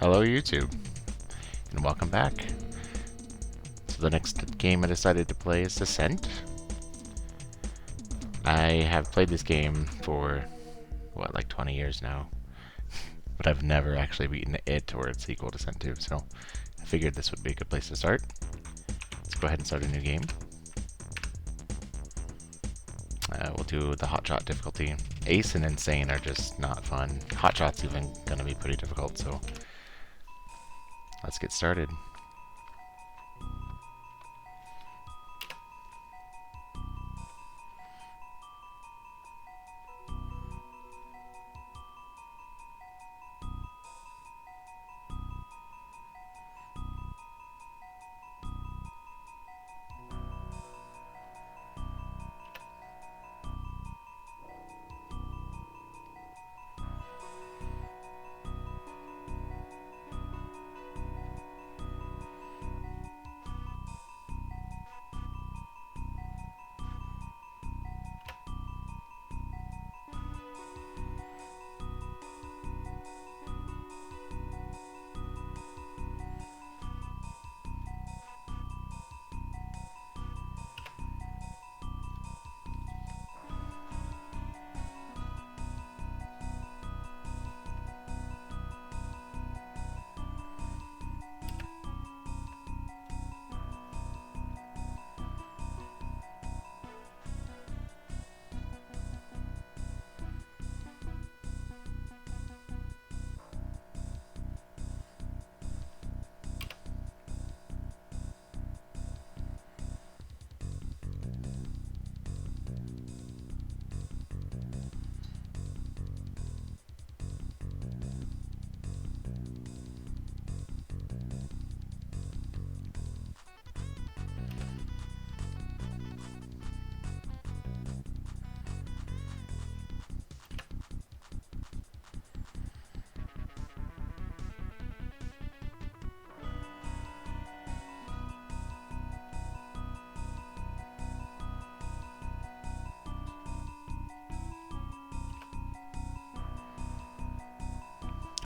Hello YouTube, and welcome back. So the next game I decided to play is Descent. I have played this game for, like 20 years now, but I've never actually beaten it or its sequel, Descent 2, so I figured this would be a good place to start. Let's go ahead and start a new game. We'll do the Hotshot difficulty. Ace and Insane are just not fun. Hotshot's even going to be pretty difficult, so let's get started.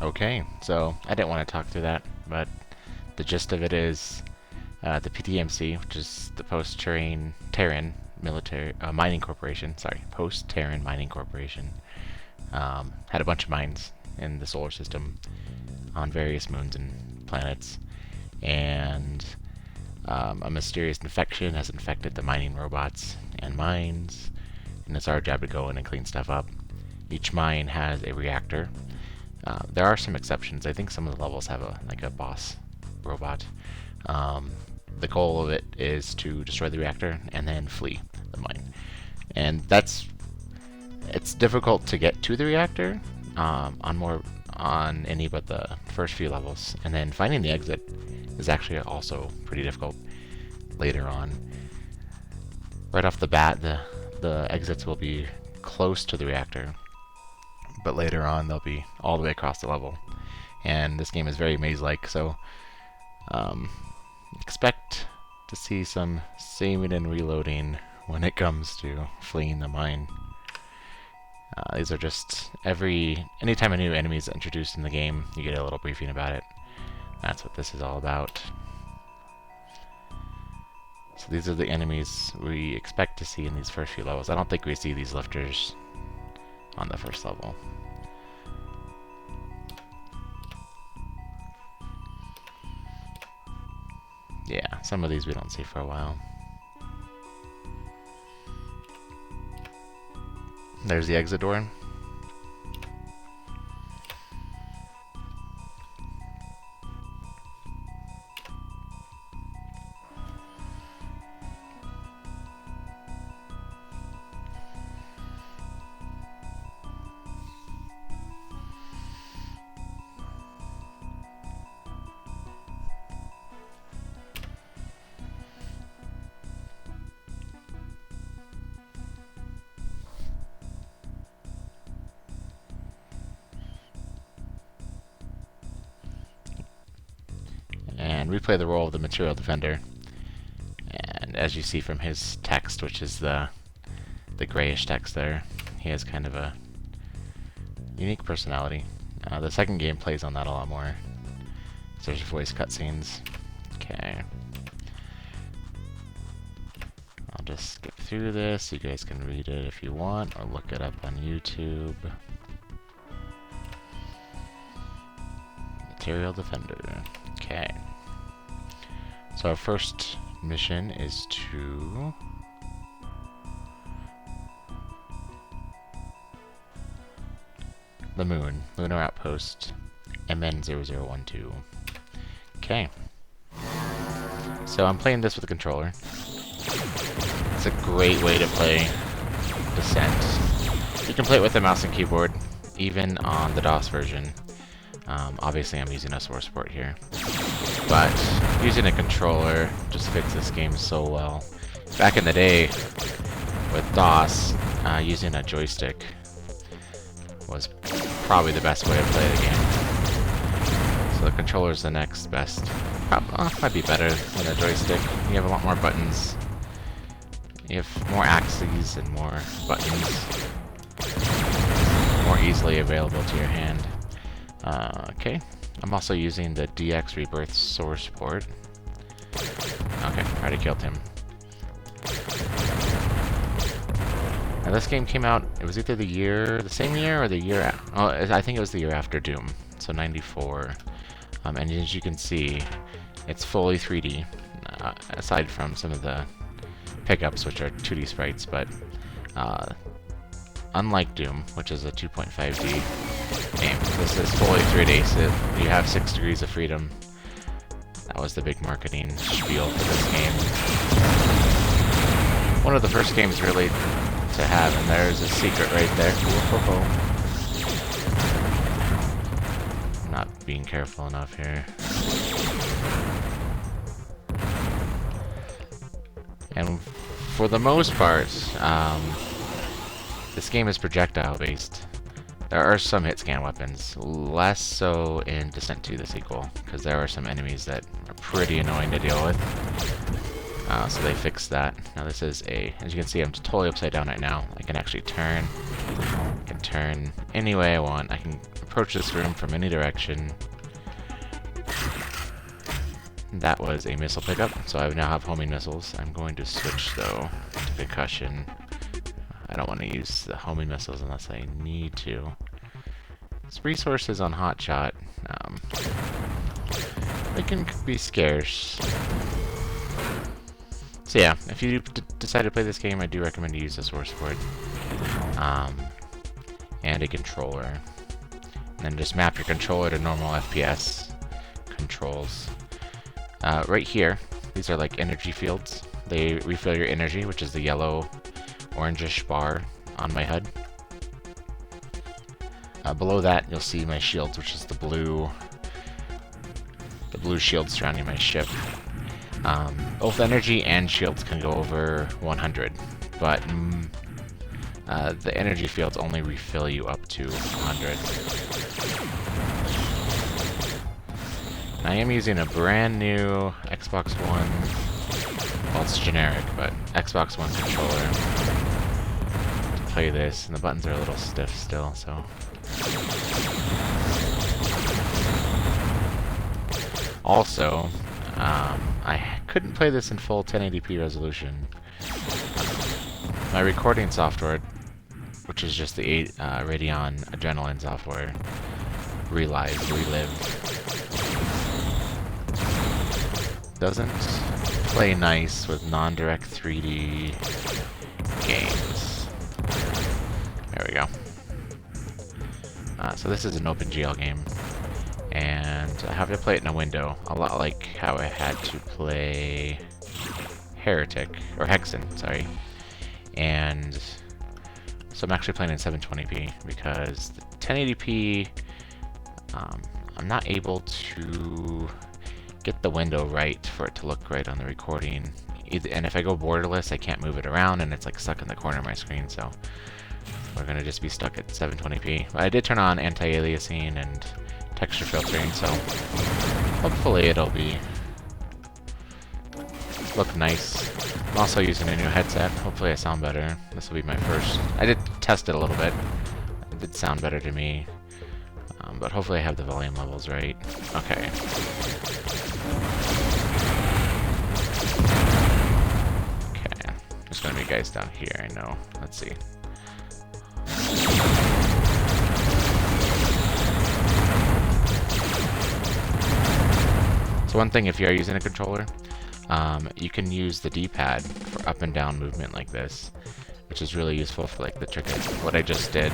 Okay, so I didn't want to talk through that, but the gist of it is the PTMC, which is the Post-Terran Military Mining Corporation, Post-Terran Mining Corporation, had a bunch of mines in the solar system on various moons and planets, and a mysterious infection has infected the mining robots and mines, and it's our job to go in and clean stuff up. Each mine has a reactor. There are some exceptions. I think some of the levels have a boss robot. The goal of it is to destroy the reactor and then flee the mine. And it's difficult to get to the reactor on any but the first few levels. And then finding the exit is actually also pretty difficult later on. Right off the bat, the exits will be close to the reactor, but later on they'll be all the way across the level. And this game is very maze-like, so expect to see some saving and reloading when it comes to fleeing the mine. These are just anytime a new enemy is introduced in the game, you get a little briefing about it. That's what this is all about. So these are the enemies we expect to see in these first few levels. I don't think we see these lifters on the first level. Yeah, some of these we don't see for a while. There's the exit door. And we play the role of the material defender. And as you see from his text, which is the grayish text there, he has kind of a unique personality. The second game plays on that a lot more. So there's voice cutscenes. Okay. I'll just skip through this. You guys can read it if you want, or look it up on YouTube. Material Defender. Okay. So our first mission is to the moon, Lunar Outpost, MN0012. Okay. So I'm playing this with a controller. It's a great way to play Descent. You can play it with the mouse and keyboard, even on the DOS version. Obviously I'm using a source port here, but using a controller just fits this game so well. Back in the day, with DOS, using a joystick was probably the best way to play the game. So the controller is the next best. Might be better than a joystick. You have a lot more buttons. You have more axes and more buttons. More easily available to your hand. Okay. I'm also using the DX Rebirth source port. Okay, already killed him. Now this game came out, it was either the same year or the year, I think it was the year after Doom, so 94. And as you can see, it's fully 3D, aside from some of the pickups, which are 2D sprites, but unlike Doom, which is a 2.5D game, this is fully 3D, so you have 6 degrees of freedom. That was the big marketing spiel for this game. One of the first games really to have, and there's a secret right there. I'm not being careful enough here. And for the most part, this game is projectile based. There are some hit scan weapons, less so in Descent 2, the sequel, because there are some enemies that are pretty annoying to deal with. So they fixed that. Now this is as you can see, I'm totally upside down right now. I can actually turn. I can turn any way I want. I can approach this room from any direction. That was a missile pickup, so I now have homing missiles. I'm going to switch, though, to concussion. I don't want to use the homing missiles unless I need to. It's resources on Hotshot. They can be scarce. So yeah, if you decide to play this game, I do recommend you use a source port. And a controller. And then just map your controller to normal FPS controls. Right here, these are like energy fields. They refill your energy, which is the yellow, orangish bar on my HUD. Below that, you'll see my shields, which is the blue shield surrounding my ship. Both energy and shields can go over 100, but the energy fields only refill you up to 100. I am using a brand new Xbox One, well, it's generic, but Xbox One controller to play this, and the buttons are a little stiff still, so. Also, I couldn't play this in full 1080p resolution. My recording software, which is just the Radeon Adrenaline software, Relive, doesn't play nice with non-direct 3D games. There we go. So this is an OpenGL game, and I have to play it in a window, a lot like how I had to play Hexen, sorry. And so I'm actually playing in 720p because the 1080p, I'm not able to get the window right for it to look right on the recording. And if I go borderless, I can't move it around, and it's like stuck in the corner of my screen, so we're gonna just be stuck at 720p. But I did turn on anti-aliasing and texture filtering, so hopefully it'll look nice. I'm also using a new headset. Hopefully I sound better. This will be my first. I did test it a little bit. It did sound better to me. But hopefully I have the volume levels right. Okay. Okay. There's gonna be guys down here, I know. Let's see. So one thing, if you are using a controller, you can use the D-pad for up and down movement like this, which is really useful for like the trick what I just did.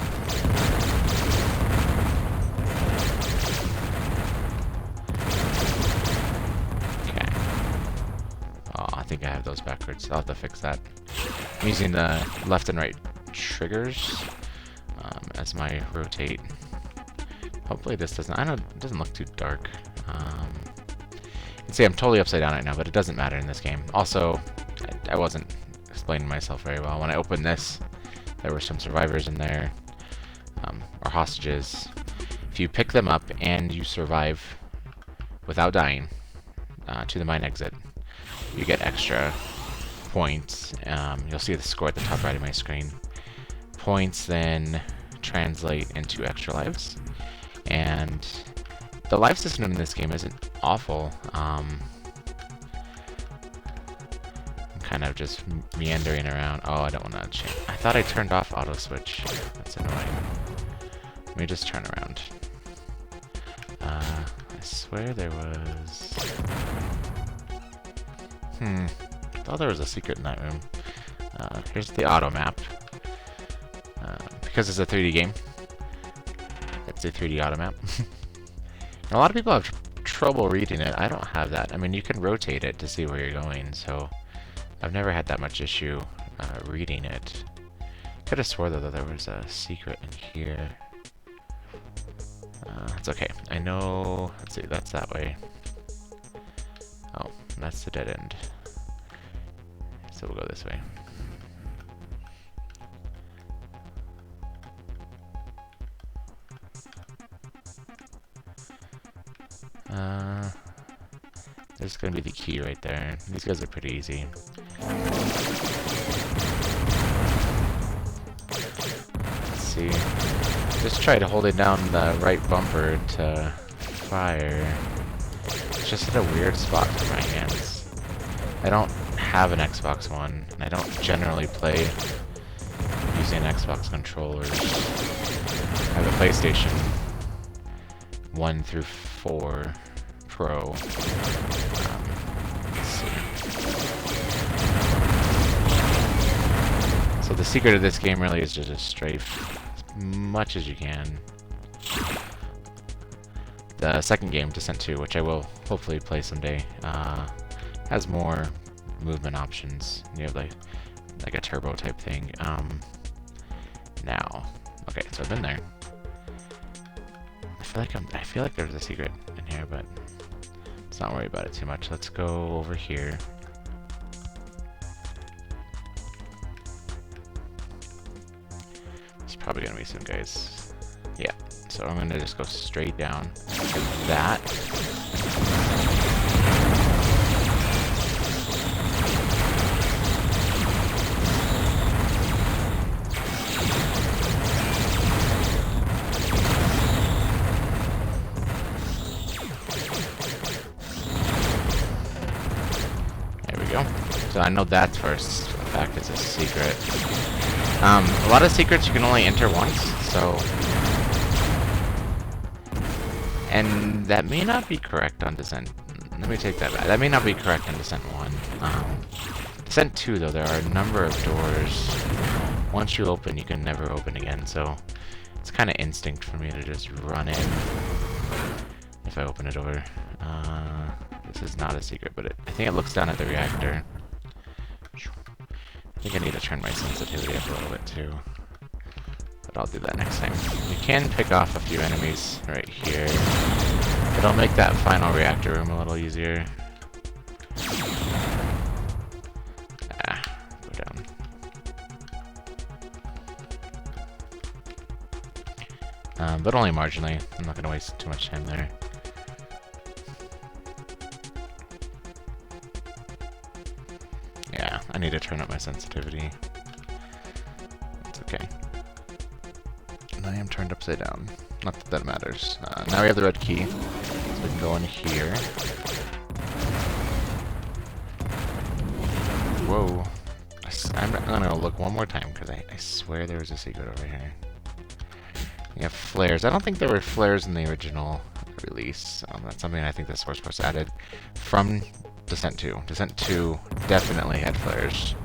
Okay. Oh, I think I have those backwards. I'll have to fix that. I'm using the left and right triggers as my rotate. Hopefully this doesn't. I don't. It doesn't look too dark. You can see I'm totally upside down right now, but it doesn't matter in this game. Also, I wasn't explaining myself very well. When I opened this, there were some survivors in there, or hostages. If you pick them up and you survive without dying to the mine exit, you get extra points. You'll see the score at the top right of my screen. Points then translate into extra lives. And the life system in this game isn't awful. I'm kind of just meandering around. Oh, I don't want to change. I thought I turned off auto switch. That's annoying. Let me just turn around. I swear there was... I thought there was a secret in that room. Here's the auto map. Because it's a 3D game, it's a 3D auto map. A lot of people have trouble reading it. I don't have that. I mean, you can rotate it to see where you're going, so I've never had that much issue reading it. Could have swore though that there was a secret in here. It's okay. I know. Let's see. That's that way. Oh, that's the dead end. So we'll go this way. There's gonna be the key right there. These guys are pretty easy. Let's see. Just try to hold it down the right bumper to fire. It's just at a weird spot for my hands. I don't have an Xbox One, and I don't generally play using Xbox controllers. I have a PlayStation 1 through 4 Pro. Let's see. So the secret of this game really is to just strafe as much as you can. The second game, Descent 2, which I will hopefully play someday, has more movement options. You have like a turbo type thing. Now, okay, so I've been there. I feel like there's a secret in here, but let's not worry about it too much. Let's go over here. There's probably gonna be some guys. Yeah, so I'm gonna just go straight down to that. So I know that's first. In fact, it's a secret. A lot of secrets you can only enter once, so... And that may not be correct on Descent. Let me take that back. That may not be correct on Descent 1. Descent 2, though, there are a number of doors. Once you open, you can never open again, so... It's kind of instinct for me to just run in if I open a door. This is not a secret, but I think it looks down at the reactor. I think I need to turn my sensitivity up a little bit too. But I'll do that next time. You can pick off a few enemies right here. It'll make that final reactor room a little easier. Go down. But only marginally. I'm not going to waste too much time there. Yeah, I need to turn up my sensitivity. It's okay. And I am turned upside down. Not that that matters. Now we have the red key, so we can go in here. Whoa. I'm gonna look one more time, because I swear there was a secret over here. We have flares. I don't think there were flares in the original release. That's something I think the Source Force added from Descent 2. Descent 2 definitely had flares.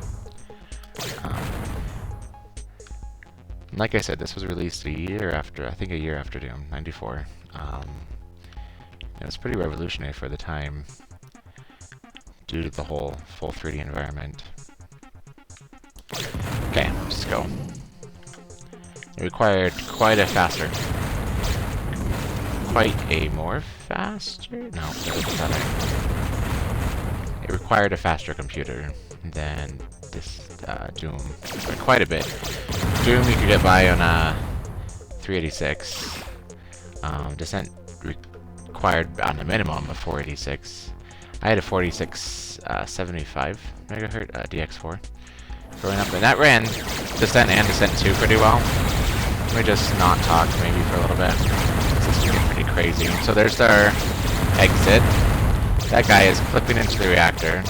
Like I said, this was released a year after, I think a year after Doom, 94. It was pretty revolutionary for the time due to the whole full 3D environment. Okay, let's go. It required quite a faster... Quite a more faster? No, that was better. It required a faster computer than this Doom. For quite a bit. Doom you could get by on a 386. Descent required on a minimum of 486. I had a 4675 megahertz DX4 growing up, and that ran Descent and Descent 2 pretty well. Let me just not talk maybe for a little bit. This is getting pretty crazy. So there's our exit. That guy is clipping into the reactor.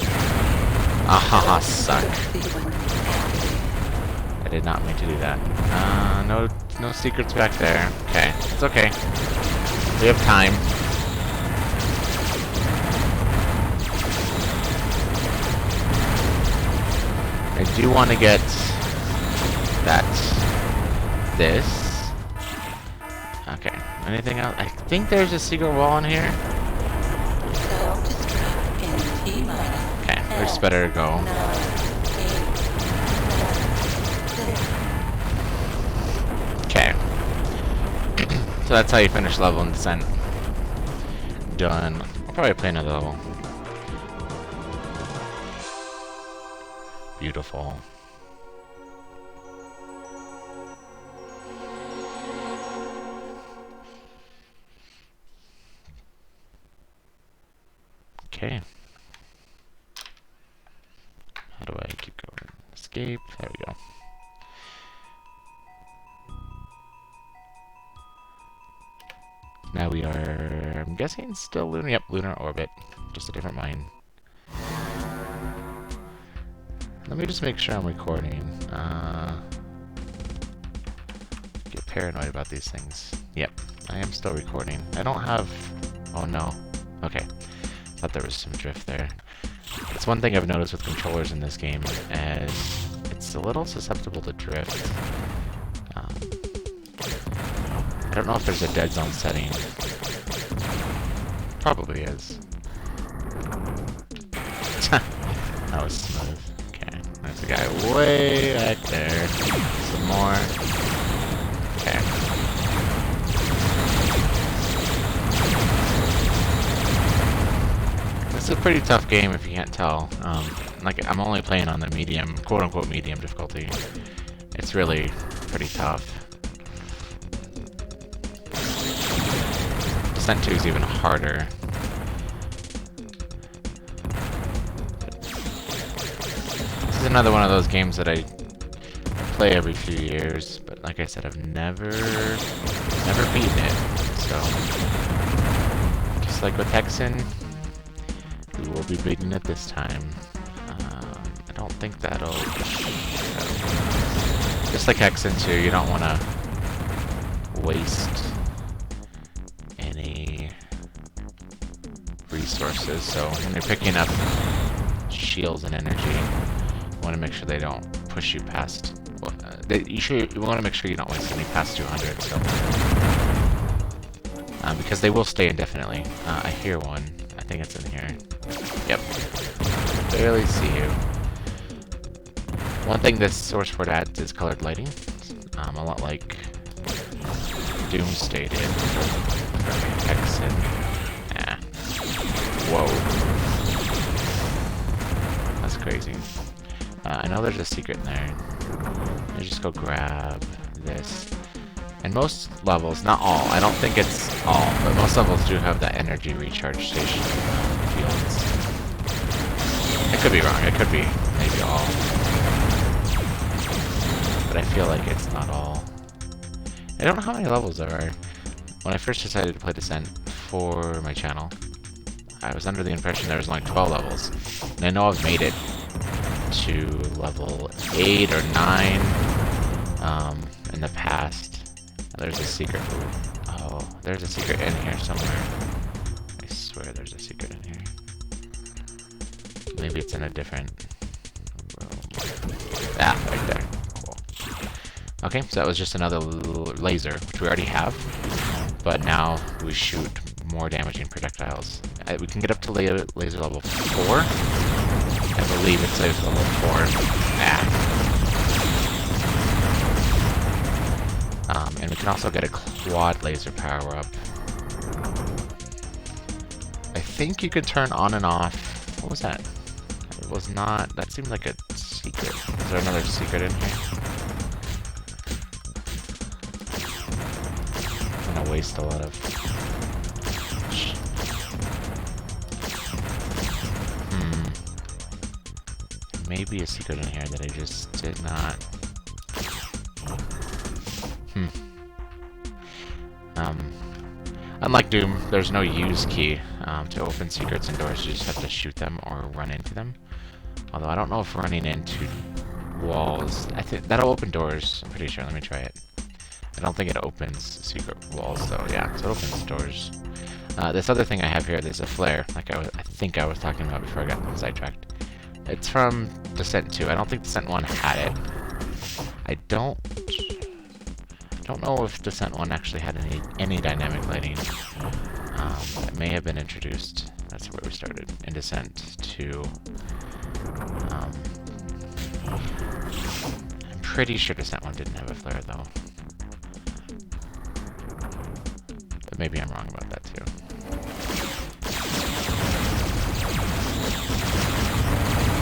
Ah, suck. I did not mean to do that. No secrets back there. Okay, it's okay. We have time. I do want to get this. Okay, anything else? I think there's a secret wall in here. Okay, we just better go. Okay. So that's how you finish level in Descent. Done. I'll probably play another level. Beautiful. Okay. How do I keep going? Escape. There we go. Now we are, I'm guessing, still lunar. Yep, lunar orbit. Just a different mine. Let me just make sure I'm recording. Get paranoid about these things. Yep, I am still recording. I don't have... Oh no. Okay. Thought there was some drift there. It's one thing I've noticed with controllers in this game, as it's a little susceptible to drift. I don't know if there's a dead zone setting. Probably is. That was smooth. There's a guy way back there. Some more. Okay. This is a pretty tough game if you can't tell. Like, I'm only playing on the medium, quote-unquote medium difficulty. It's really pretty tough. Descent 2 is even harder. This is another one of those games that I play every few years, but like I said, I've never beaten it. So, just like with Hexen, we will be beating it this time. I don't think that'll... Just like Hexen 2, you don't want to waste any resources, so when you're picking up shields and energy, you want to make sure they don't push you past... Well, you want to make sure you don't waste any past 200, so... because they will stay indefinitely. I hear one. I think it's in here. Yep. Barely see you. One thing this Source Force adds is colored lighting. A lot like Doomsday did. Hexen. Yeah. Whoa. That's crazy. I know there's a secret in there. I just go grab this. And most levels, not all, I don't think it's all, but most levels do have that energy recharge station fields. I could be wrong, it could be maybe all. But I feel like it's not all. I don't know how many levels there are. When I first decided to play Descent for my channel, I was under the impression there was only 12 levels. And I know I've made it to level 8 or 9 in the past. There's a secret. Oh, there's a secret in here somewhere. I swear there's a secret in here. Maybe it's in a different room. Ah, right there. Cool. Okay, so that was just another laser, which we already have. But now we shoot more damaging projectiles. We can get up to laser level 4. I believe it's laser level 4. And we can also get a quad laser power up. I think you could turn on and off. What was that? It was not. That seemed like a secret. Is there another secret in here? I'm gonna waste a lot of. Maybe a secret in here that I just did not. Unlike Doom, there's no use key to open secrets and doors. You just have to shoot them or run into them. Although I don't know if running into walls. I think that'll open doors. I'm pretty sure. Let me try it. I don't think it opens secret walls though. Yeah, so it opens doors. This other thing I have here, there's a flare, like I think I was talking about before I got sidetracked. It's from Descent 2. I don't think Descent 1 had it. I don't know if Descent 1 actually had any dynamic lighting. It may have been introduced. That's where we started. In Descent 2. I'm pretty sure Descent 1 didn't have a flare, though. But maybe I'm wrong about that, too.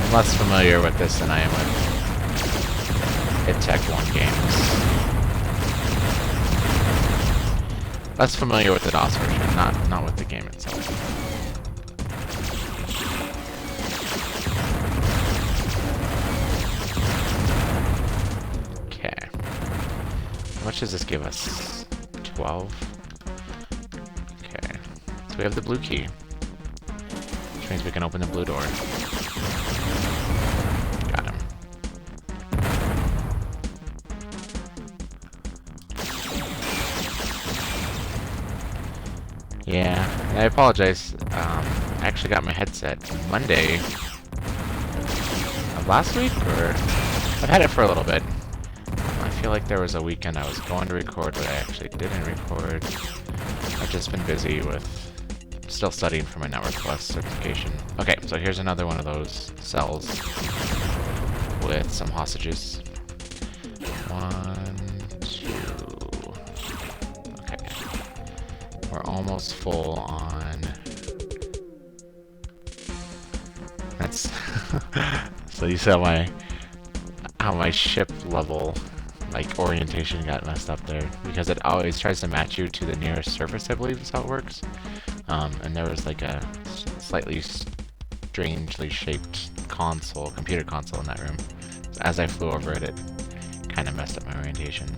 I'm less familiar with this than I am with It Tech 1 games. Less familiar with the DOS version, not with the game itself. Okay. How much does this give us? 12? Okay. So we have the blue key. Which means we can open the blue door. Got him. Yeah, I apologize. I actually got my headset Monday of last week, or I've had it for a little bit. I feel like there was a weekend I was going to record, but I actually didn't record. I've just been busy with still studying for my Network Plus certification. Okay, so here's another one of those cells with some hostages. 1, 2. Okay. We're almost full on. That's so you saw how my ship level orientation got messed up there, because it always tries to match you to the nearest surface, I believe is how it works. And there was like a slightly strangely shaped computer console in that room. So as I flew over it, it kind of messed up my orientation.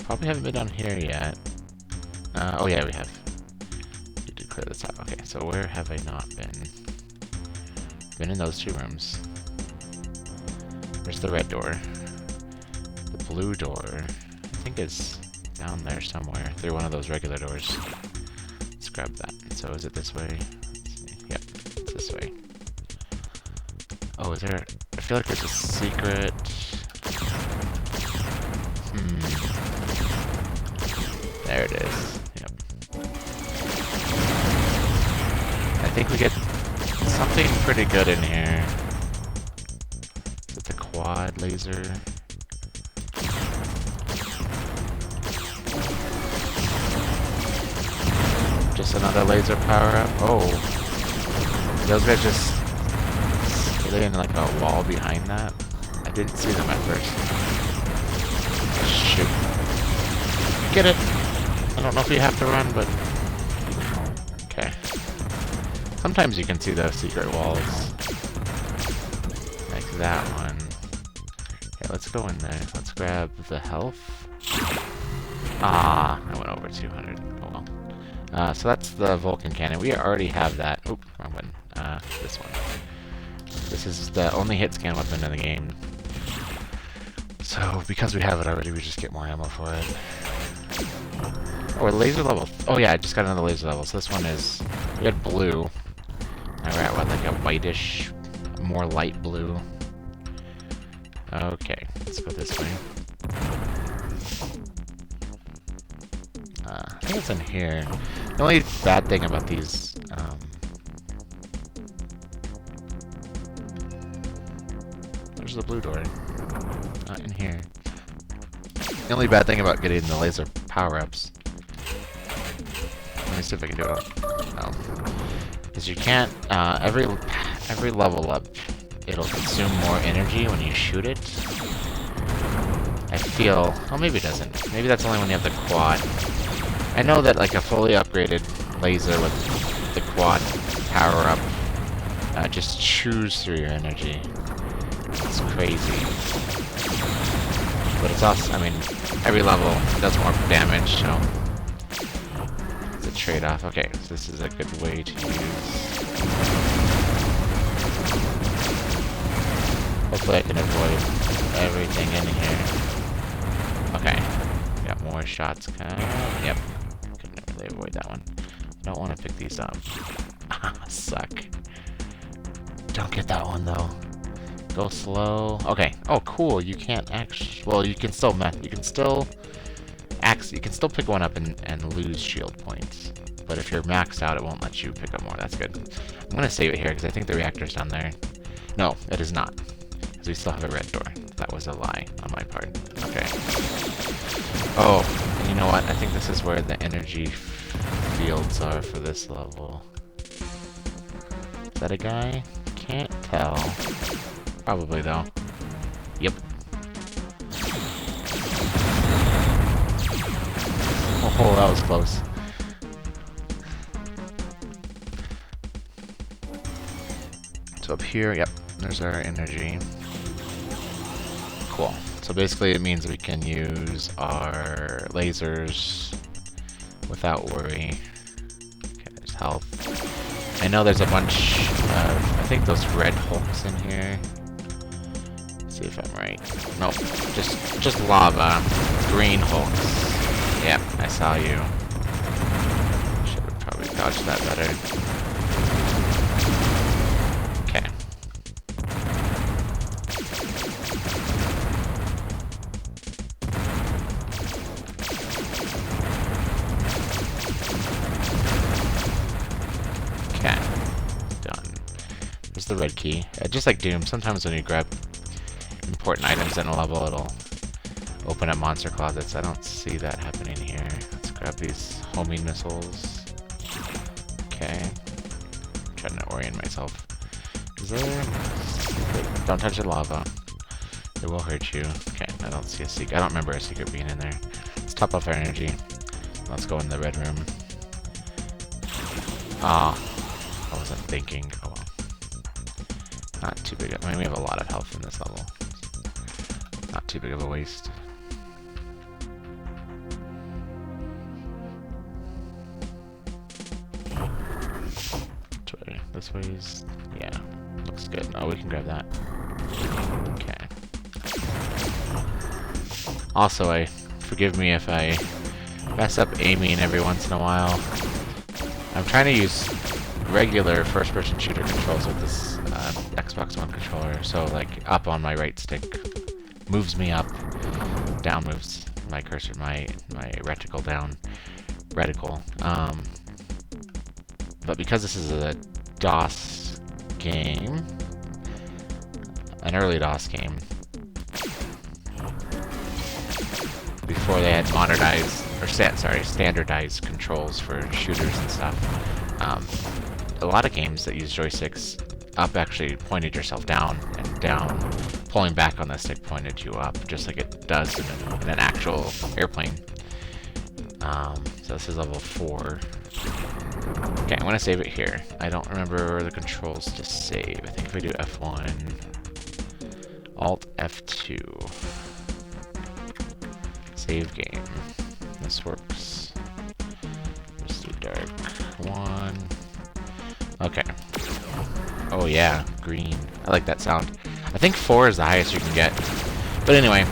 Probably haven't been down here yet. Oh yeah, we have. We did clear this out. Okay, so where have I not been? Been in those 2 rooms. There's the red door. The blue door, I think, is down there somewhere through one of those regular doors. Let's grab that. So is it this way? Let's see. Yep, it's this way. Oh, is there? I feel like there's a secret. There it is. Yep. I think we get something pretty good in here. Is it the quad laser? Just another laser power up. Oh, those guys just, were they in like a wall behind that? I didn't see them at first. Shoot. Get it. I don't know if you have to run, but okay. Sometimes you can see those secret walls, like that one. Okay, let's go in there. Let's grab the health. Ah, I went over 200. Oh well. So that's the Vulcan cannon. We already have that. Oop, wrong button. This one. This is the only hit scan weapon in the game. So, because we have it already, we just get more ammo for it. Oh, laser level. Oh yeah, I just got another laser level. So this one is... We had blue. Now we're at, what, like a whitish, more light blue. Okay, let's go this way. I think it's in here. The only bad thing about these... Where's the blue door? Not in here. The only bad thing about getting the laser power-ups... Let me see if I can do it. No. Is you can't... every level up, it'll consume more energy when you shoot it. I feel... Oh, maybe it doesn't. Maybe that's only when you have the quad. I know that, like, a fully upgraded laser with the quad power-up just chews through your energy. It's crazy. But it's also, I mean, every level does more damage, so it's a trade-off. Okay, so this is a good way to use. Hopefully I can avoid everything in here. Okay, got more shots. Yep, couldn't really avoid that one. I don't want to pick these up. Suck. Don't get that one though. Go slow. Okay. Oh, cool. You can't actually. Well, you can still. You can still. You can still pick one up and lose shield points. But if you're maxed out, it won't let you pick up more. That's good. I'm gonna save it here because I think the reactor's down there. No, it is not. Because we still have a red door. That was a lie on my part. Okay. Oh, and you know what? I think this is where the energy fields are for this level. Is that a guy? Can't tell. Probably, though. Yep. Oh, that was close. So up here, yep, there's our energy. Cool. So basically it means we can use our lasers without worry. Okay, there's health. I know there's a bunch of, I think those red hulks in here. See if I'm right. Nope, just lava. Green hulks. Yep, I saw you. Should have probably dodged that better. Okay. Okay. Done. There's the red key. Just like Doom, sometimes when you grab important items in a level, it'll open up monster closets. I don't see that happening here. Let's grab these homing missiles. Okay. I'm trying to orient myself. Is there... Don't touch the lava. It will hurt you. Okay, I don't see a secret. I don't remember a secret being in there. Let's top off our energy. Let's go in the red room. Ah, I wasn't thinking. Oh well. Not too big. I mean, we have a lot of health in this level. Not too big of a waste. This way's... yeah, looks good. Oh, we can grab that. Okay. Also, forgive me if I mess up aiming every once in a while. I'm trying to use regular first-person shooter controls with this Xbox One controller. So, like, up on my right stick moves me up, down moves my cursor, my reticle down. Reticle. But because this is a DOS game, an early DOS game, before they had modernized, or standardized controls for shooters and stuff. A lot of games that use joysticks, up actually pointed yourself down, and down, pulling back on the stick pointed you up, just like it does in an actual airplane. So this is level 4. Okay, I'm gonna save it here. I don't remember the controls to save. I think if we do F1, Alt F2, save game. this works. Let's do dark 1. Okay. Oh yeah, green. I like that sound. I think 4 is the highest you can get. But anyway,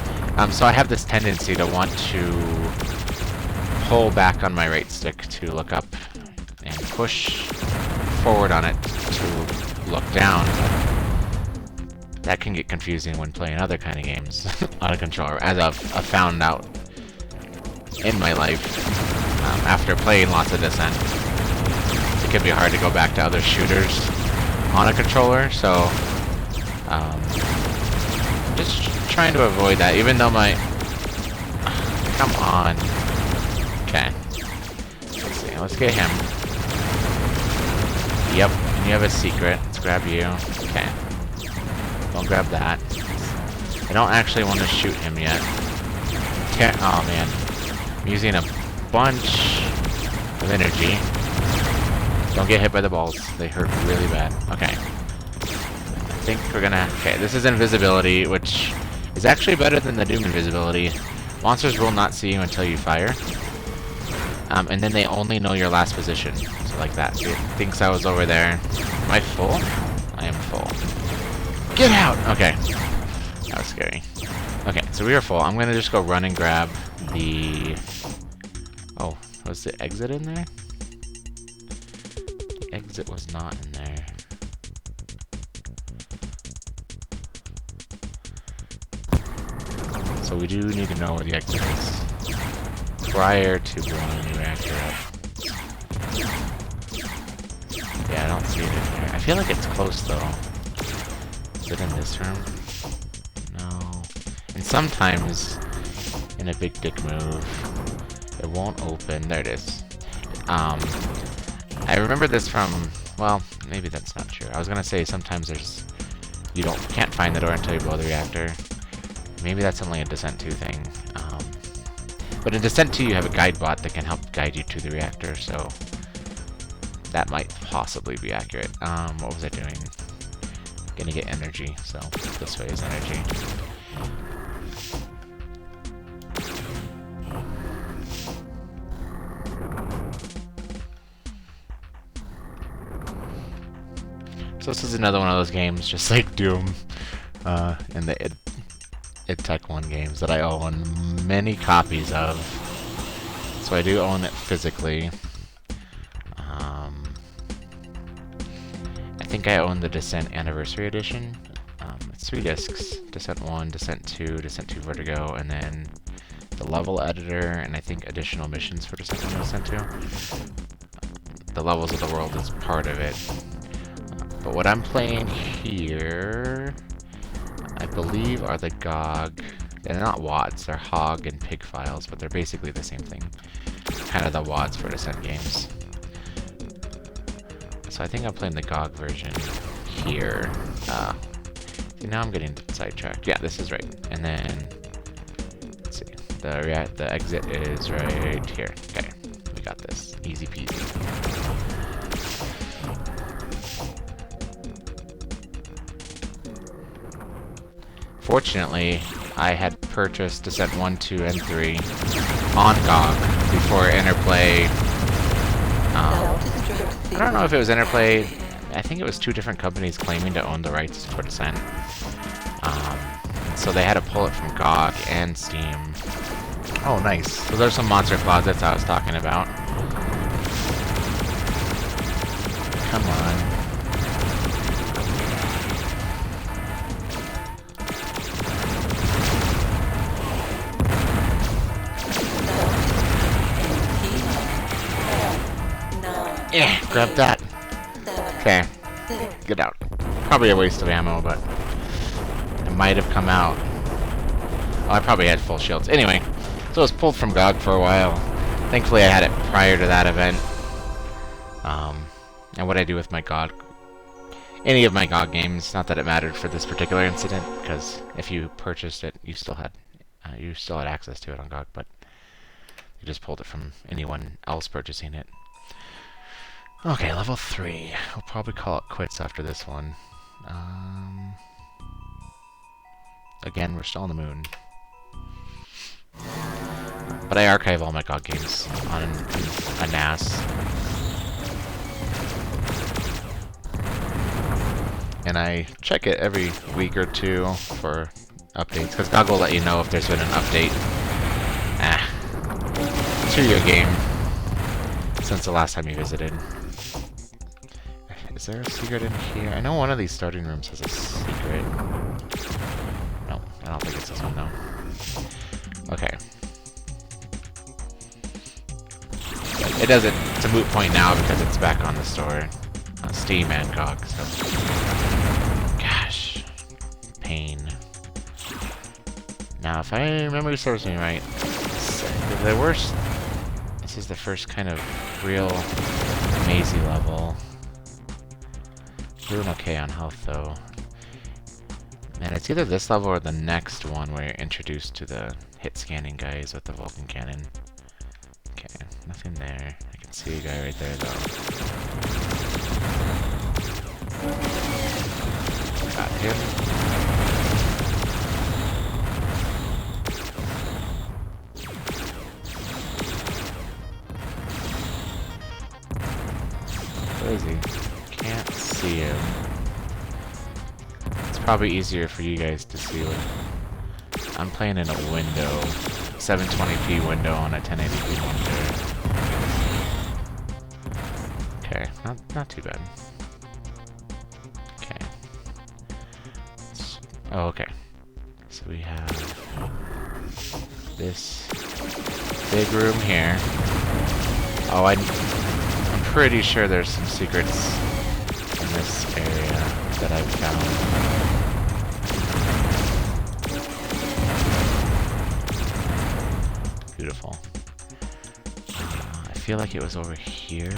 so I have this tendency to want to pull back on my right stick to look up and push forward on it to look down. That can get confusing when playing other kind of games on a controller, as I've found out in my life after playing lots of Descent. It can be hard to go back to other shooters on a controller, so just trying to avoid that, even though my... Come on. Okay. Let's see, let's get him. Yep, and you have a secret. Let's grab you. Okay. Don't grab that. I don't actually want to shoot him yet. Oh man. I'm using a bunch of energy. Don't get hit by the balls. They hurt really bad. Okay. I think we're gonna... Okay, this is invisibility, which is actually better than the Doom invisibility. Monsters will not see you until you fire. And then they only know your last position. So like that. So it thinks I was over there. Am I full? I am full. Get out! Okay. That was scary. Okay, so we are full. I'm gonna just go run and grab the... Oh, was the exit in there? The exit was not in there. So we do need to know where the exit is prior to blowing the reactor up. Yeah, I don't see it in here. I feel like it's close though. Is it in this room? No. And sometimes, in a big dick move, it won't open. There it is. I remember this from, well, maybe that's not true. I was gonna say sometimes there's, can't find the door until you blow the reactor. Maybe that's only a Descent 2 thing. But in Descent 2 you have a guide bot that can help guide you to the reactor, so that might possibly be accurate. What was I doing? Gonna get energy, so this way is energy. So this is another one of those games, just like Doom, and the id Tech 1 games that I own many copies of. So I do own it physically. I think I own the Descent Anniversary Edition. It's 3 discs: Descent 1, Descent 2, Descent 2 Vertigo, and then the level editor, and I think additional missions for Descent 1 and Descent 2. The Levels of the World is part of it. But what I'm playing here, I believe, are the GOG. They're not WADs, they're HOG and PIG files, but they're basically the same thing. Kind of the WADs for Descent games. So I think I'm playing the GOG version here. See, now I'm getting sidetracked. Yeah, this is right. And then, let's see, the exit is right here. Okay, we got this. Easy peasy. Fortunately, I had purchased Descent 1, 2, and 3 on GOG before Interplay. I don't know if it was Interplay. I think it was 2 different companies claiming to own the rights for Descent. So they had to pull it from GOG and Steam. Oh, nice. So there's some monster closets I was talking about. Come on. Yeah, grab that. Okay, get out. Probably a waste of ammo, but it might have come out. Oh, I probably had full shields. Anyway, so it was pulled from GOG for a while. Thankfully, I had it prior to that event. And what I do with my GOG, any of my GOG games, not that it mattered for this particular incident, because if you purchased it, you still had access to it on GOG, but you just pulled it from anyone else purchasing it. Okay, level 3. We'll probably call it quits after this one. Again, we're still on the moon. But I archive all my GOG games on a NAS. And I check it every week or two for updates, because GOG will let you know if there's been an update to your game since the last time you visited. Is there a secret in here? I know one of these starting rooms has a secret. No, I don't think it's this one, though. Okay. It doesn't. It's a moot point now because it's back on the store. On Steam and GOG, so... Gosh. Pain. Now, if I remember serves me right, the worst... This is the first kind of real mazy level. Doing okay on health, though. Man, it's either this level or the next one where you're introduced to the hit scanning guys with the Vulcan cannon. Okay, nothing there. I can see a guy right there, though. Got him. Where is he? Can't see him. It's probably easier for you guys to see what... I'm playing in a window. 720p window on a 1080p monitor. Okay, not too bad. Okay. Oh, okay. So we have this big room here. Oh, I'm pretty sure there's some secrets in this area that I've found. Beautiful. I feel like it was over here.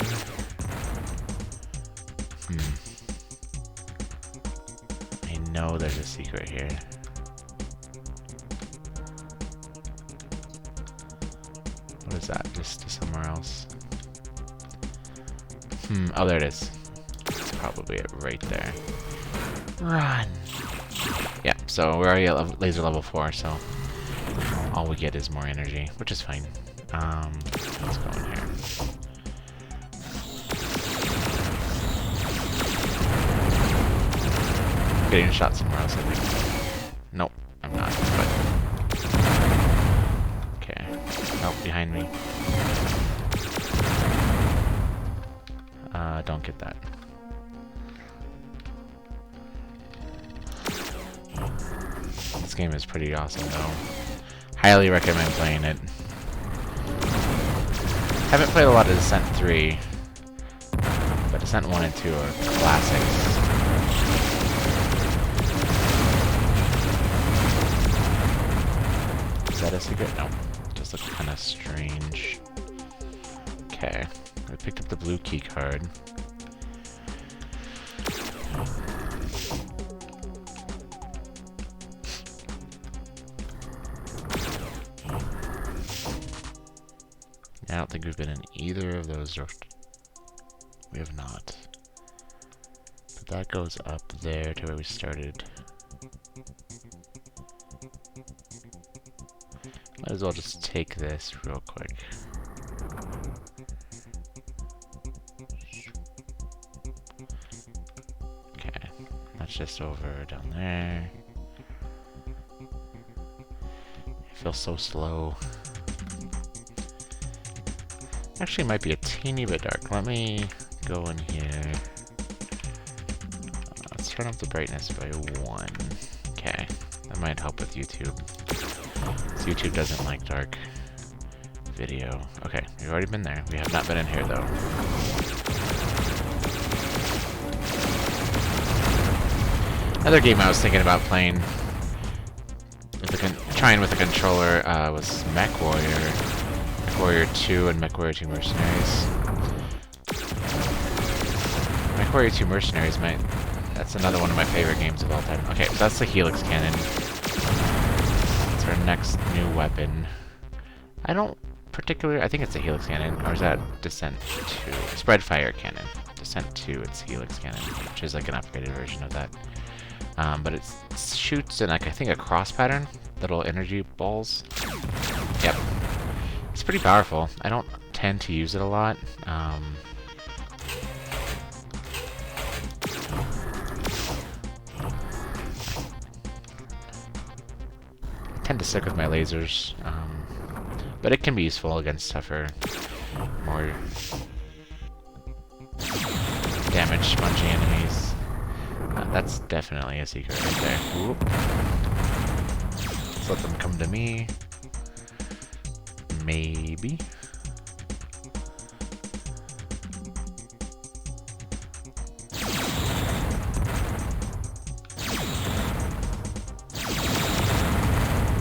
I know there's a secret here. What is that? Just somewhere else. Oh, there it is. That's probably it right there. Run! Yeah, so we're already at laser level 4, so all we get is more energy, which is fine. Let's go in here. I'm getting shot somewhere else, I think. Nope, I'm not, but... Okay. Nope, behind me. Don't get that. This game is pretty awesome, though. Highly recommend playing it. Haven't played a lot of Descent 3, but Descent 1 and 2 are classics. Is that a secret? No. It just looks kind of strange. Okay. I picked up the blue key card. I don't think we've been in either of those. We have not. But that goes up there to where we started. Might as well just take this real quick. Okay, that's just over down there. I feel so slow. Actually, it might be a teeny bit dark. Let me go in here. Let's turn up the brightness by 1. Okay, that might help with YouTube. So YouTube doesn't like dark video. Okay, we've already been there. We have not been in here, though. Another game I was thinking about playing, with trying with a controller, was MechWarrior. MechWarrior 2 and MechWarrior 2 Mercenaries. MechWarrior 2 Mercenaries, that's another one of my favorite games of all time. Okay, so that's the Helix Cannon. It's our next new weapon. I don't particularly... I think it's a Helix Cannon, or is that Descent 2? Spread Fire Cannon. Descent 2, it's Helix Cannon, which is like an upgraded version of that. But it shoots in, like, I think a cross pattern. Little energy balls. Yep. It's pretty powerful. I don't tend to use it a lot. I tend to stick with my lasers, but it can be useful against tougher, more damage spongy enemies. That's definitely a secret right there. Whoop. Let's let them come to me. Maybe.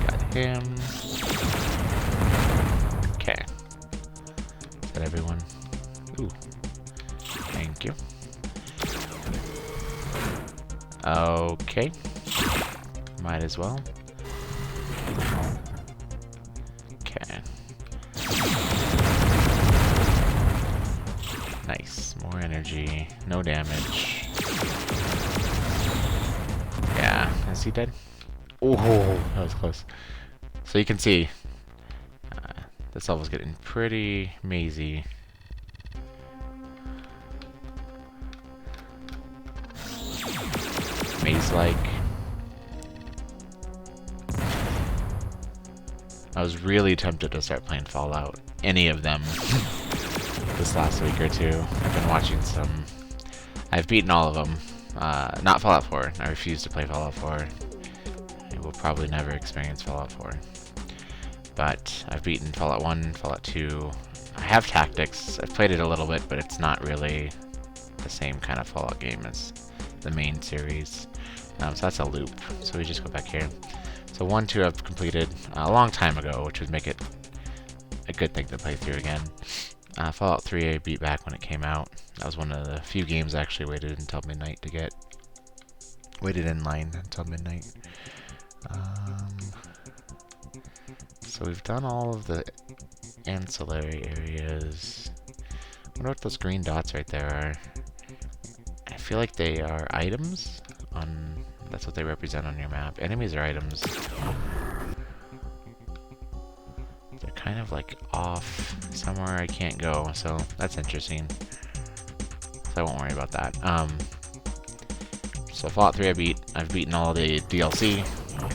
Got him. Okay. Is that everyone? Ooh. Thank you. Okay. Might as well. Okay. Nice. More energy. No damage. Yeah. Is he dead? Oh, that was close. So you can see, this level's getting pretty mazy. Maze-like. I was really tempted to start playing Fallout. Any of them. This last week or two. I've been watching some. I've beaten all of them. Not Fallout 4. I refuse to play Fallout 4. I will probably never experience Fallout 4. But I've beaten Fallout 1, Fallout 2. I have Tactics. I've played it a little bit, but it's not really the same kind of Fallout game as the main series. So that's a loop. So we just go back here. So 1, 2 I've completed a long time ago, which would make it a good thing to play through again. Fallout 3 I beat back when it came out. That was one of the few games I actually waited until midnight to get. Waited in line until midnight. So we've done all of the ancillary areas. I wonder what those green dots right there are. I feel like they are items on. That's what they represent on your map. Enemies are items. They're kind of like off somewhere I can't go, so that's interesting. So I won't worry about that. So Fallout 3 I've beaten all the DLC.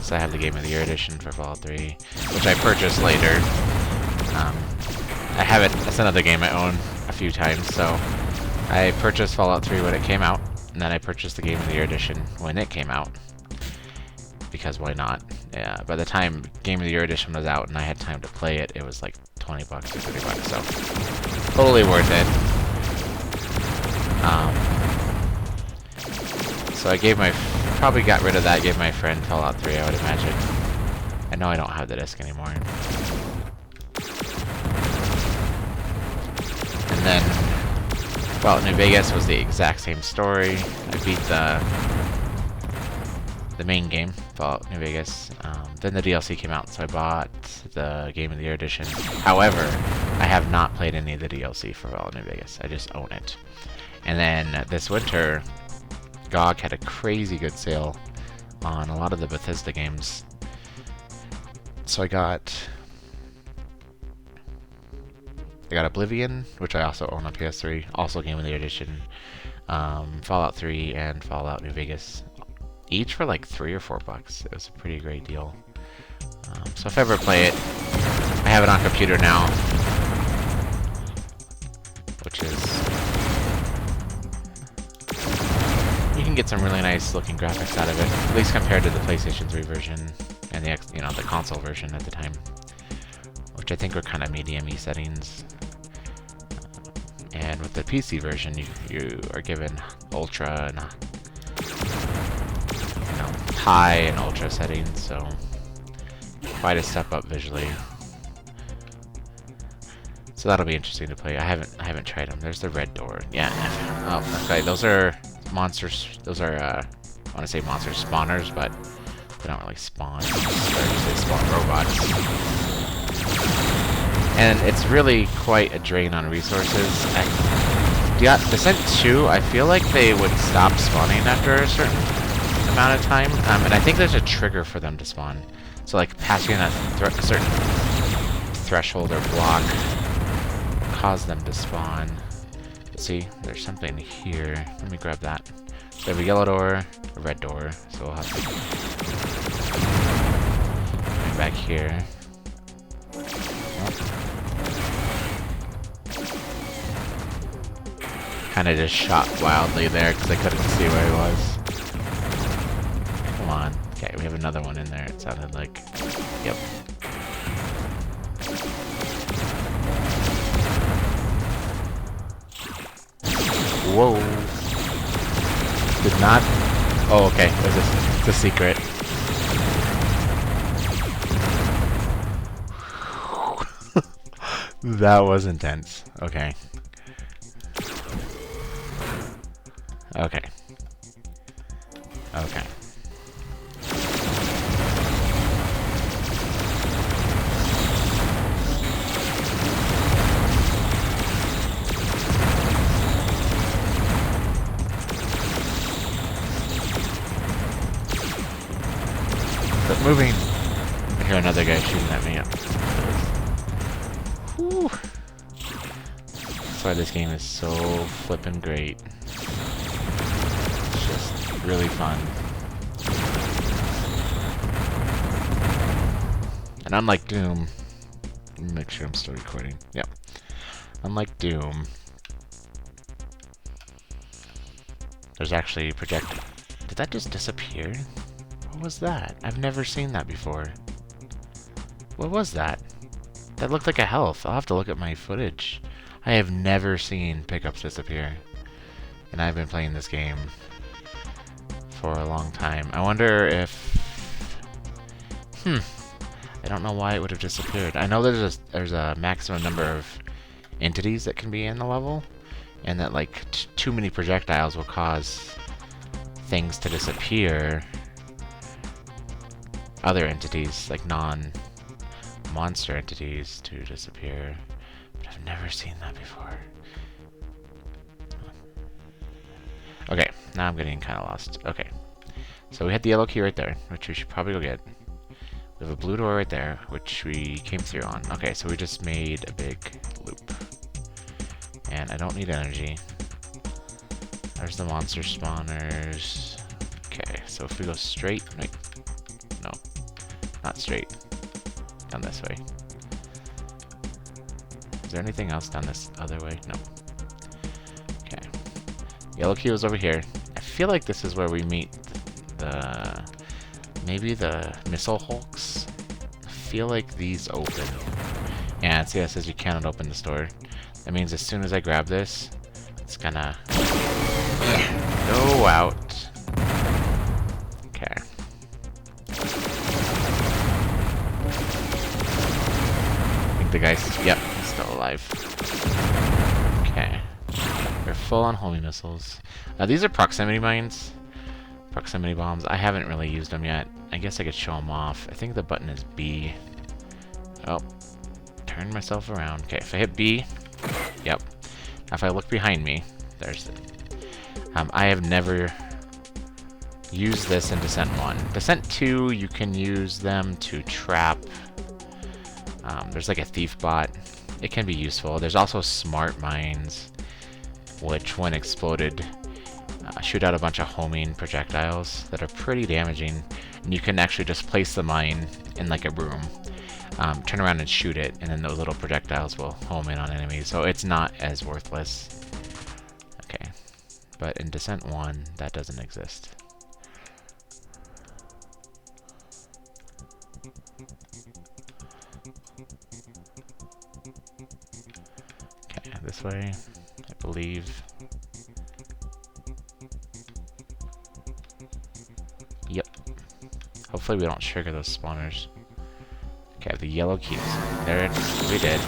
So I have the Game of the Year edition for Fallout 3, which I purchased later. I have it. That's another game I own a few times, so I purchased Fallout 3 when it came out, and then I purchased the Game of the Year edition when it came out. Because why not? Yeah, by the time Game of the Year edition was out and I had time to play it, it was like 20 bucks or 30 bucks, so totally worth it. So I probably got rid of that, gave my friend Fallout 3, I would imagine. I know I don't have the disc anymore. And then Fallout New Vegas was the exact same story. I beat the main game, Fallout New Vegas. Then the DLC came out, so I bought the Game of the Year edition. However, I have not played any of the DLC for Fallout New Vegas. I just own it. And then this winter, GOG had a crazy good sale on a lot of the Bethesda games. So I got Oblivion, which I also own on PS3, also Game of the Year edition, Fallout 3 and Fallout New Vegas, each for like $3 or $4. It was a pretty great deal. So if I ever play it, I have it on computer now, which is, you can get some really nice looking graphics out of it, at least compared to the PlayStation 3 version and the console version at the time, which I think were kind of medium-y settings. And with the PC version, you are given ultra and high and ultra settings, so quite a step up visually. So that'll be interesting to play. I haven't tried them. There's the red door. Yeah. Oh, okay. Those are monsters. Those are I want to say monster spawners, but they don't really spawn. They spawn robots. And it's really quite a drain on resources. Descent 2, I feel like they would stop spawning after a certain amount of time, and I think there's a trigger for them to spawn. So like passing a certain threshold or block cause them to spawn. Let's see, there's something here. Let me grab that. So we have a yellow door, a red door, so we'll have to go back here. Kinda just shot wildly there because I couldn't see where he was. Come on. Okay, we have another one in there, it sounded like. Yep. Whoa. Did not... Oh, okay. It's a secret. That was intense. Okay. Okay. Okay. Quit moving. I hear another guy shooting at me. Yep. Whew. That's why this game is so flippin' great. It's just really fun. And unlike Doom, let me make sure I'm still recording. Yep. Unlike Doom, there's actually projectile. Did that just disappear? What was that? I've never seen that before. What was that? That looked like a health. I'll have to look at my footage. I have never seen pickups disappear. And I've been playing this game for a long time. I wonder if... I don't know why it would have disappeared. I know there's a maximum number of entities that can be in the level, and that like too many projectiles will cause things to disappear. Other entities, like non-monster entities, to disappear. But I've never seen that before. Okay, now I'm getting kind of lost. Okay, so we had the yellow key right there, which we should probably go get. We have a blue door right there, which we came through on. Okay, so we just made a big loop. And I don't need energy. There's the monster spawners. Okay, so if we go straight... Wait. No. Not straight. Down this way. Is there anything else down this other way? No. Okay. Yellow key was over here. I feel like this is where we meet the... Maybe the missile hulks? I feel like these open. Yeah, see, it says you cannot open the store. That means as soon as I grab this, it's gonna go out. Okay. I think the guy's, yep, he's still alive. Okay. We're full on homing missiles. Now these are proximity mines. Proximity bombs. I haven't really used them yet. I guess I could show them off. I think the button is B. Oh. Turn myself around. Okay, if I hit B, yep. Now if I look behind me, there's it. I have never used this in Descent 1. Descent 2, you can use them to trap. There's like a thief bot. It can be useful. There's also smart mines, which when exploded, shoot out a bunch of homing projectiles that are pretty damaging. And you can actually just place the mine in like a room. Turn around and shoot it, and then those little projectiles will home in on enemies, so it's not as worthless. Okay, but in Descent 1, that doesn't exist. Okay, this way, I believe. Yep. Hopefully we don't trigger those spawners. Okay, the yellow keys. There it is. We did.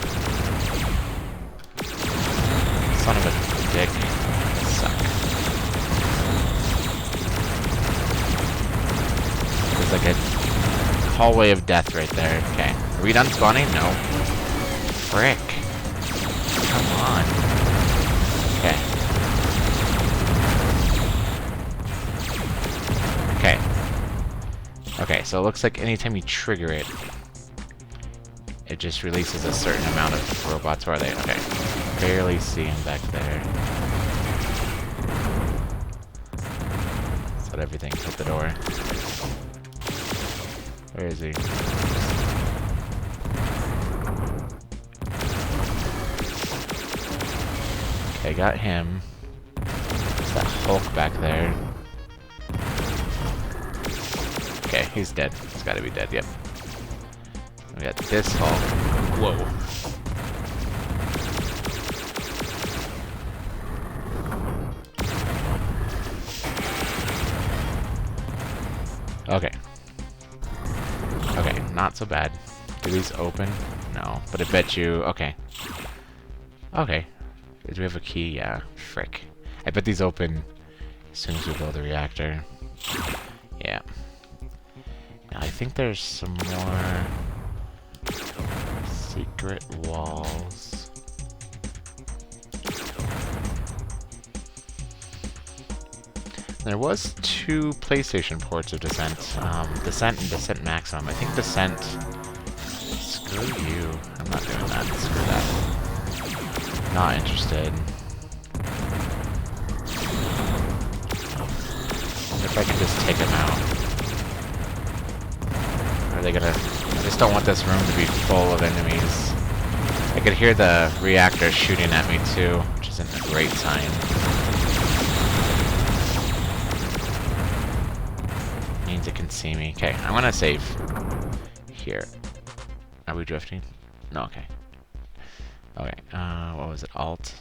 Son of a dick. Suck. There's like a hallway of death right there. Okay. Are we done spawning? No. Frick. Come on. Okay. Okay. Okay, so it looks like anytime you trigger it, it just releases a certain amount of robots. Where are they? Okay. Barely see him back there. Let everything hit the door. Where is he? Okay, got him. There's that Hulk back there. Okay, he's dead. He's gotta be dead, yep. We got this Hulk. Whoa. Okay. Okay, not so bad. Do these open? No, but I bet you... Okay. Okay. Do we have a key? Yeah. Frick. I bet these open as soon as we build a reactor. Yeah. Now, I think there's some more secret walls. There was 2 PlayStation ports of Descent. Descent and Descent Maximum. I think Descent... Screw you. I'm not doing that. Screw that. Not interested. If I can just take them out. Are they gonna... I just don't want this room to be full of enemies. I could hear the reactor shooting at me too, which isn't a great sign. Means it can see me. Okay, I'm gonna save here. Are we drifting? No, okay. Okay, what was it? Alt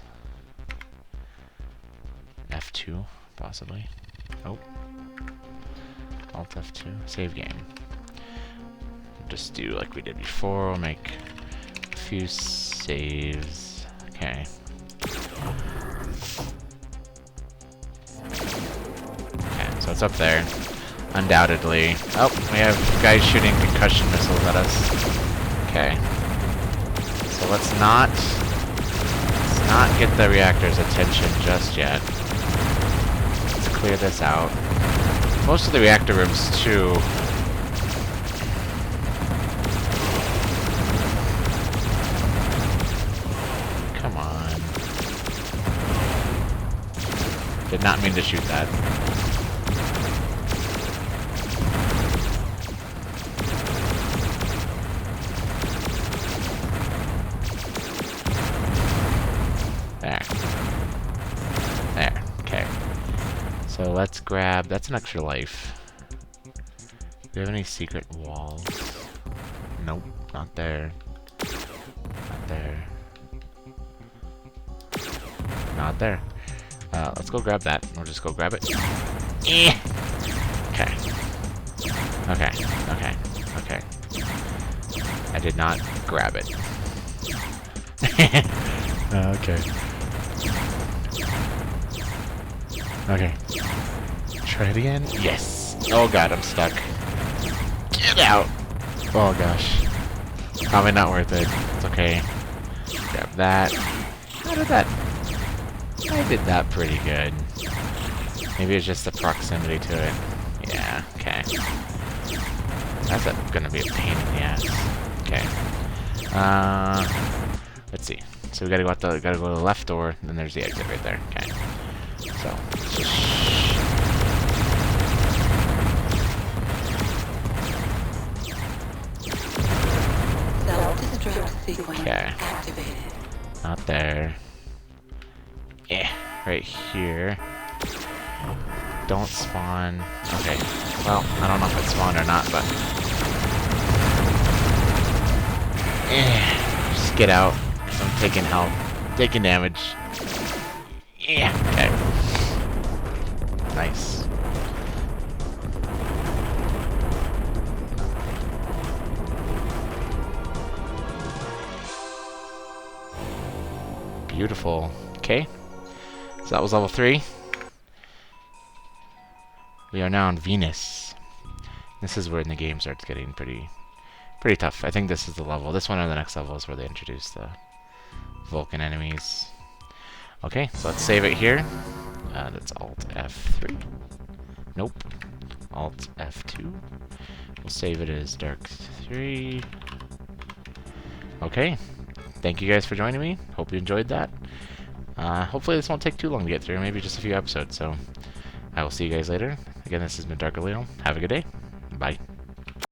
F2, possibly. Oh. Alt F2. Save game. Just do like we did before. We'll make a few saves. Okay. Okay, so it's up there. Undoubtedly. Oh, we have guys shooting concussion missiles at us. Okay. So let's not get the reactor's attention just yet. Let's clear this out. Most of the reactor rooms too. Come on. Did not mean to shoot that. So let's grab... That's an extra life. Do we have any secret walls? Nope, not there. Not there. Not there. Let's go grab that. We'll just go grab it. Eh! Okay. Okay, okay, okay. I did not grab it. Okay. Okay. Try it again. Yes. Oh god, I'm stuck. Get out. Oh gosh. Probably not worth it. It's okay. Grab that. How did that? I did that pretty good. Maybe it's just the proximity to it. Yeah. Okay. That's gonna be a pain in the ass. Okay. Let's see. So we gotta go to the left door, and then there's the exit right there. Okay. So let's just self-destruct sequence activated. Not there. Yeah, right here. Don't spawn. Okay. Well, I don't know if it spawned or not, but just get out. I'm taking health, taking damage. Yeah. Okay. Nice. Beautiful. Okay. So that was level 3. We are now on Venus. This is where the game starts getting pretty tough. I think this is the level. This one or the next level is where they introduce the Vulcan enemies. Okay, so let's save it here. That's Alt F3. Nope. Alt F2. We'll save it as Dark 3. Okay, thank you guys for joining me. Hope you enjoyed that. Hopefully this won't take too long to get through, maybe just a few episodes. So I will see you guys later. Again, this has been Dark Leo. Have a good day. Bye.